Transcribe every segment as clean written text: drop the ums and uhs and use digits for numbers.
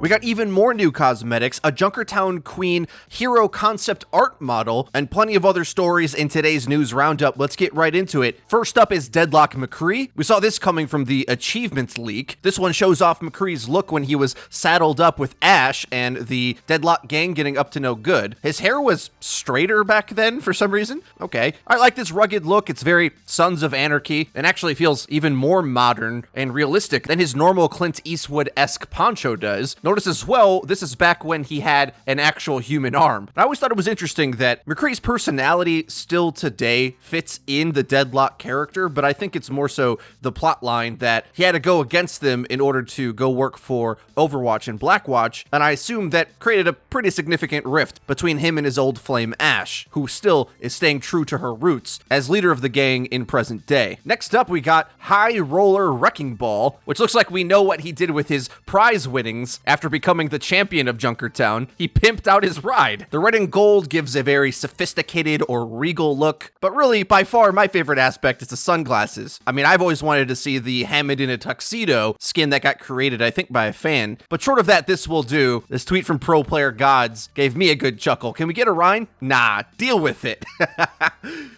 We got even more new cosmetics, a Junkertown Queen hero concept art model, and plenty of other stories in today's news roundup. Let's get right into it. First up is Deadlock Mccree. We saw this coming from the achievements leak. This one shows off McCree's look when he was saddled up with Ash and the Deadlock gang getting up to no good. His hair was straighter back then for some reason. Okay. I like this rugged look. It's very Sons of Anarchy and actually feels even more modern and realistic than his normal Clint Eastwood-esque poncho does. Notice as well, this is back when he had an actual human arm. I always thought it was interesting that McCree's personality still today fits in the Deadlock character, but I think it's more so the plot line that he had to go against them in order to go work for Overwatch and Blackwatch, and I assume that created a pretty significant rift between him and his old flame Ash, who still is staying true to her roots as leader of the gang in present day. Next up, we got High Roller Wrecking Ball, which looks like we know what he did with his prize winnings after becoming the champion of Junkertown. He pimped out his ride. The red and gold gives a very sophisticated or regal look, but really, by far, my favorite aspect is the sunglasses. I mean, I've always wanted to see the Hammond in a tuxedo skin that got created, I think, by a fan, but short of that, this will do. This tweet from Pro Player Gods gave me a good chuckle. Can we get a Rhine? Nah, deal with it.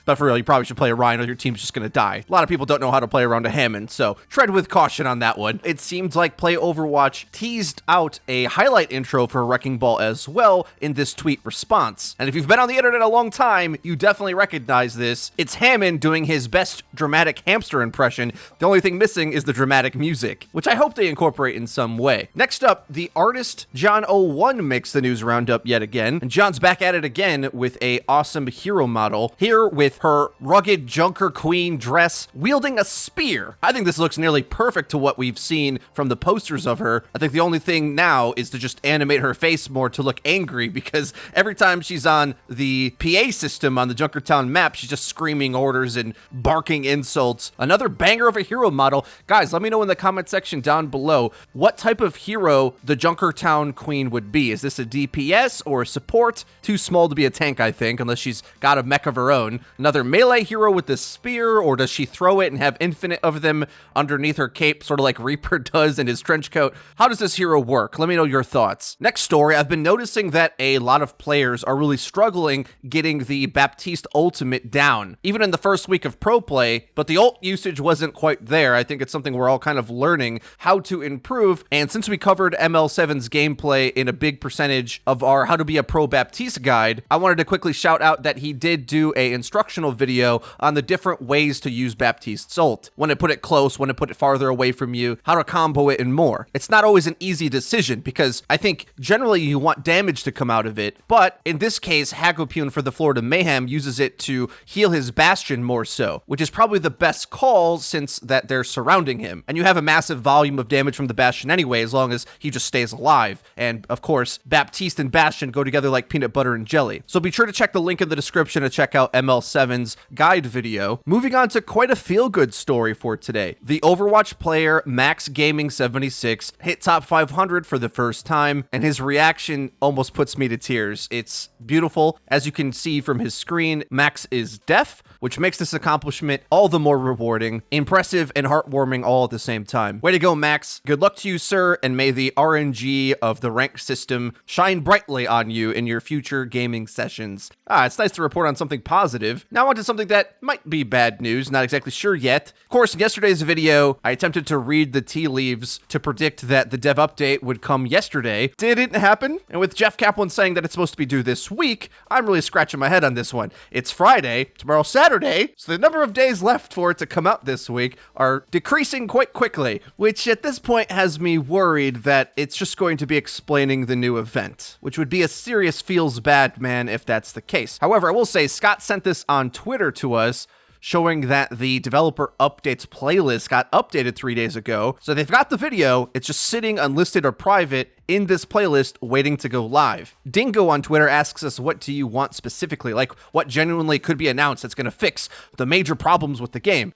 But for real, you probably should play a Rhine or your team's just gonna die. A lot of people don't know how to play around a Hammond, so tread with caution on that one. It seems like Play Overwatch teased out a highlight intro for Wrecking Ball as well in this tweet response. And if you've been on the internet a long time, you definitely recognize this. It's Hammond doing his best dramatic hamster impression. The only thing missing is the dramatic music, which I hope they incorporate in some way. Next up, the artist John01 makes the news roundup yet again, and John's back at it again with a awesome hero model, here with her rugged Junker Queen dress, wielding a spear. I think this looks nearly perfect to what we've seen from the posters of her. I think the only thing now is to just animate her face more to look angry, because every time she's on the PA system on the Junkertown map, she's just screaming orders and barking insults. Another banger of a hero model. Guys, let me know in the comment section down below what type of hero the Junkertown Queen would be. Is this a DPS or a support? Too small to be a tank, I think, unless she's got a mech of her own. Another melee hero with the spear, or does she throw it and have infinite of them underneath her cape, sort of like Reaper does in his trench coat? How does this hero work? Let me know your thoughts. Next story, I've been noticing that a lot of players are really struggling getting the Baptiste ultimate down, even in the first week of pro play, but the ult usage wasn't quite there. I think it's something we're all kind of learning how to improve, and since we covered ML7's gameplay in a big percentage of our How to Be a Pro Baptiste guide, I wanted to quickly shout out that he did do a instructional video on the different ways to use Baptiste's ult. When to put it close, when to put it farther away from you, how to combo it, and more. It's not always an easy decision, because I think generally you want damage to come out of it, but in this case, Hagopune for the Florida Mayhem uses it to heal his Bastion more so, which is probably the best call since that they're surrounding him, and you have a massive volume of damage from the Bastion anyway, as long as he just stays alive. And of course, Baptiste and Bastion go together like peanut butter and jelly. So be sure to check the link in the description to check out ML7's guide video. Moving on to quite a feel-good story for today. The Overwatch player Max Gaming 76 hit top 500 for the first time, and his reaction almost puts me to tears. It's beautiful. As you can see from his screen, Max is deaf, which makes this accomplishment all the more rewarding, impressive, and heartwarming all at the same time. Way to go, Max. Good luck to you, sir, and may the RNG of the ranked system shine brightly on you in your future gaming sessions. It's nice to report on something positive. Now on to something that might be bad news, not exactly sure yet. Of course, in yesterday's video, I attempted to read the tea leaves to predict that the dev update would come yesterday. Didn't happen, and with Jeff Kaplan saying that it's supposed to be due this week, I'm really scratching my head on this one. It's Friday, tomorrow's Saturday, so the number of days left for it to come out this week are decreasing quite quickly, which at this point has me worried that it's just going to be explaining the new event, which would be a serious feels bad, man, if that's the case. However, I will say Scott sent this on Twitter to us, showing that the developer updates playlist got updated 3 days ago. So they've got the video, it's just sitting unlisted or private in this playlist waiting to go live. Dingo on Twitter asks us, what do you want specifically? Like, what genuinely could be announced that's gonna fix the major problems with the game?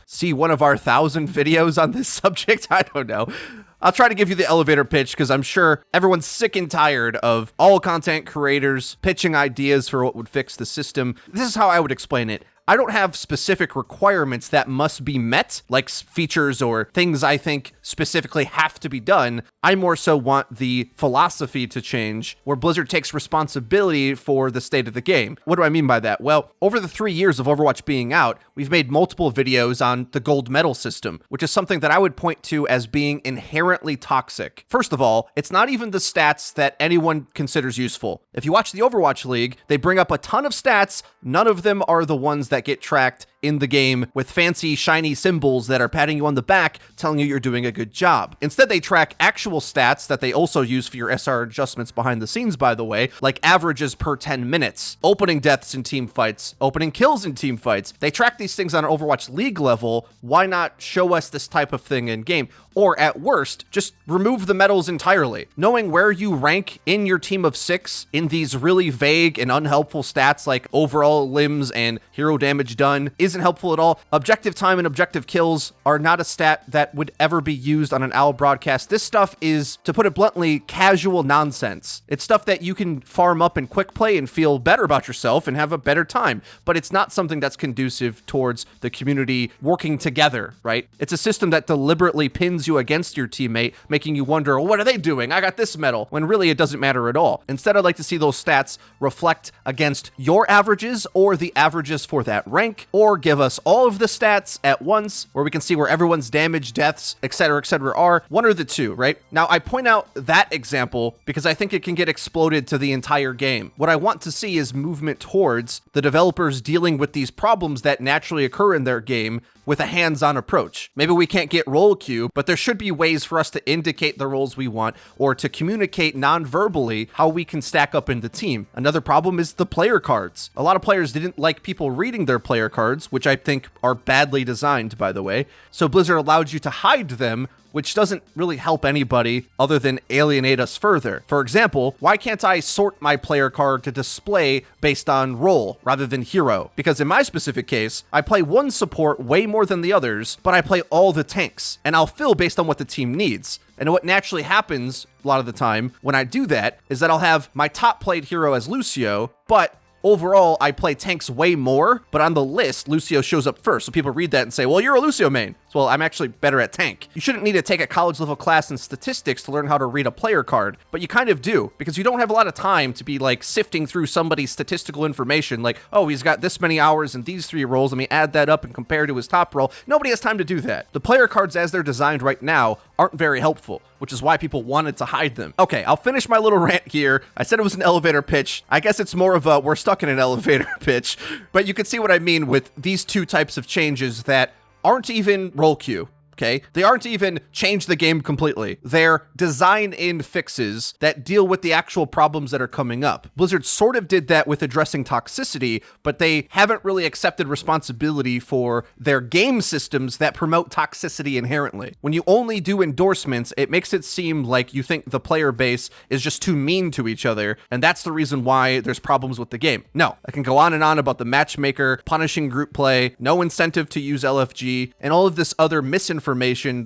See one of our 1,000 videos on this subject? I don't know. I'll try to give you the elevator pitch because I'm sure everyone's sick and tired of all content creators pitching ideas for what would fix the system. This is how I would explain it. I don't have specific requirements that must be met, like features or things I think specifically have to be done. I more so want the philosophy to change, where Blizzard takes responsibility for the state of the game. What do I mean by that? Well, over the 3 years of Overwatch being out, we've made multiple videos on the gold medal system, which is something that I would point to as being inherently toxic. First of all, it's not even the stats that anyone considers useful. If you watch the Overwatch League, they bring up a ton of stats. None of them are the ones that get tracked in the game with fancy, shiny symbols that are patting you on the back, telling you you're doing a good job. Instead, they track actual stats that they also use for your SR adjustments behind the scenes, by the way, like averages per 10 minutes, opening deaths in team fights, opening kills in team fights. They track these things on an Overwatch League level. Why not show us this type of thing in game? Or at worst, just remove the medals entirely. Knowing where you rank in your team of 6 in these really vague and unhelpful stats like overall limbs and hero damage done isn't helpful at all. Objective time and objective kills are not a stat that would ever be used on an OWL broadcast. This stuff is, to put it bluntly, casual nonsense. It's stuff that you can farm up in quick play and feel better about yourself and have a better time, but it's not something that's conducive towards the community working together, right? It's a system that deliberately pins you against your teammate, making you wonder, well, what are they doing? I got this medal, when really it doesn't matter at all. Instead, I'd like to see those stats reflect against your averages or the averages for that rank, or give us all of the stats at once where we can see where everyone's damage, deaths, etc., are. One or the two, right? Now, I point out that example because I think it can get exploded to the entire game. What I want to see is movement towards the developers dealing with these problems that naturally occur in their game with a hands-on approach. Maybe we can't get role queue, but there should be ways for us to indicate the roles we want or to communicate non-verbally how we can stack up in the team. Another problem is the player cards. A lot of players didn't like people reading their player cards, which I think are badly designed, by the way. So Blizzard allowed you to hide them, which doesn't really help anybody other than alienate us further. For example, why can't I sort my player card to display based on role rather than hero? Because in my specific case, I play one support way more than the others, but I play all the tanks, and I'll fill based on what the team needs. And what naturally happens a lot of the time when I do that is that I'll have my top played hero as Lucio, but overall, I play tanks way more, but on the list, Lucio shows up first. So people read that and say, well, you're a Lucio main. So, well, I'm actually better at tank. You shouldn't need to take a college level class in statistics to learn how to read a player card, but you kind of do, because you don't have a lot of time to be like sifting through somebody's statistical information, like, oh, he's got this many hours in these 3 roles, let me add that up and compare to his top role. Nobody has time to do that. The player cards as they're designed right now aren't very helpful, which is why people wanted to hide them. Okay, I'll finish my little rant here. I said it was an elevator pitch. I guess it's more of a we're stuck in an elevator pitch, but you can see what I mean with these two types of changes that aren't even role queue. Okay, they aren't even change the game completely. They're design-in fixes that deal with the actual problems that are coming up. Blizzard sort of did that with addressing toxicity, but they haven't really accepted responsibility for their game systems that promote toxicity inherently. When you only do endorsements, it makes it seem like you think the player base is just too mean to each other, and that's the reason why there's problems with the game. No, I can go on and on about the matchmaker, punishing group play, no incentive to use LFG, and all of this other misinformation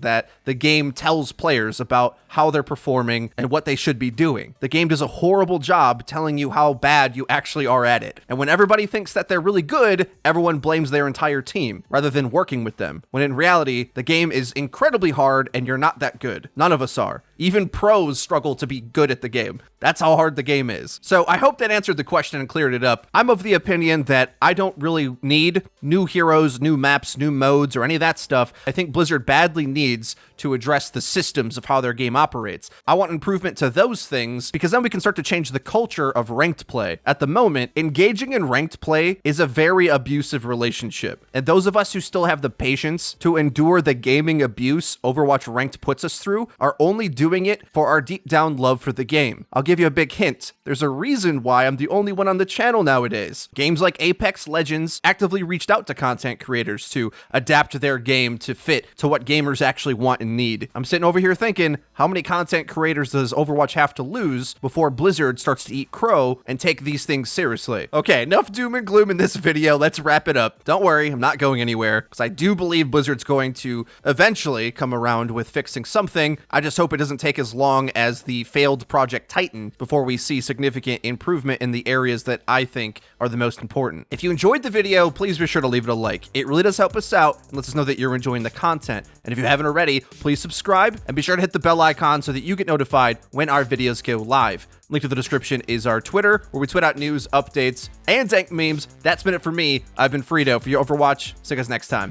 that the game tells players about how they're performing and what they should be doing. The game does a horrible job telling you how bad you actually are at it. And when everybody thinks that they're really good, everyone blames their entire team rather than working with them. When in reality, the game is incredibly hard and you're not that good. None of us are. Even pros struggle to be good at the game. That's how hard the game is. So I hope that answered the question and cleared it up. I'm of the opinion that I don't really need new heroes, new maps, new modes, or any of that stuff. I think Blizzard badly needs to address the systems of how their game operates. I want improvement to those things because then we can start to change the culture of ranked play. At the moment, engaging in ranked play is a very abusive relationship. And those of us who still have the patience to endure the gaming abuse Overwatch Ranked puts us through are only doing it for our deep down love for the game. I'll give you a big hint. There's a reason why I'm the only one on the channel nowadays. Games like Apex Legends actively reached out to content creators to adapt their game to fit to what gamers actually want and need. I'm sitting over here thinking, how many content creators does Overwatch have to lose before Blizzard starts to eat crow and take these things seriously? Okay, enough doom and gloom in this video. Let's wrap it up. Don't worry, I'm not going anywhere because I do believe Blizzard's going to eventually come around with fixing something. I just hope it doesn't doesn't take as long as the failed Project Titan before we see significant improvement in the areas that I think are the most important. If you enjoyed the video, please be sure to leave it a like. It really does help us out and lets us know that you're enjoying the content. And if you haven't already, please subscribe and be sure to hit the bell icon so that you get notified when our videos go live. Link to the description is our Twitter, where we tweet out news, updates, and dank memes. That's been it for me. I've been FREEDO for your Overwatch. See you guys next time.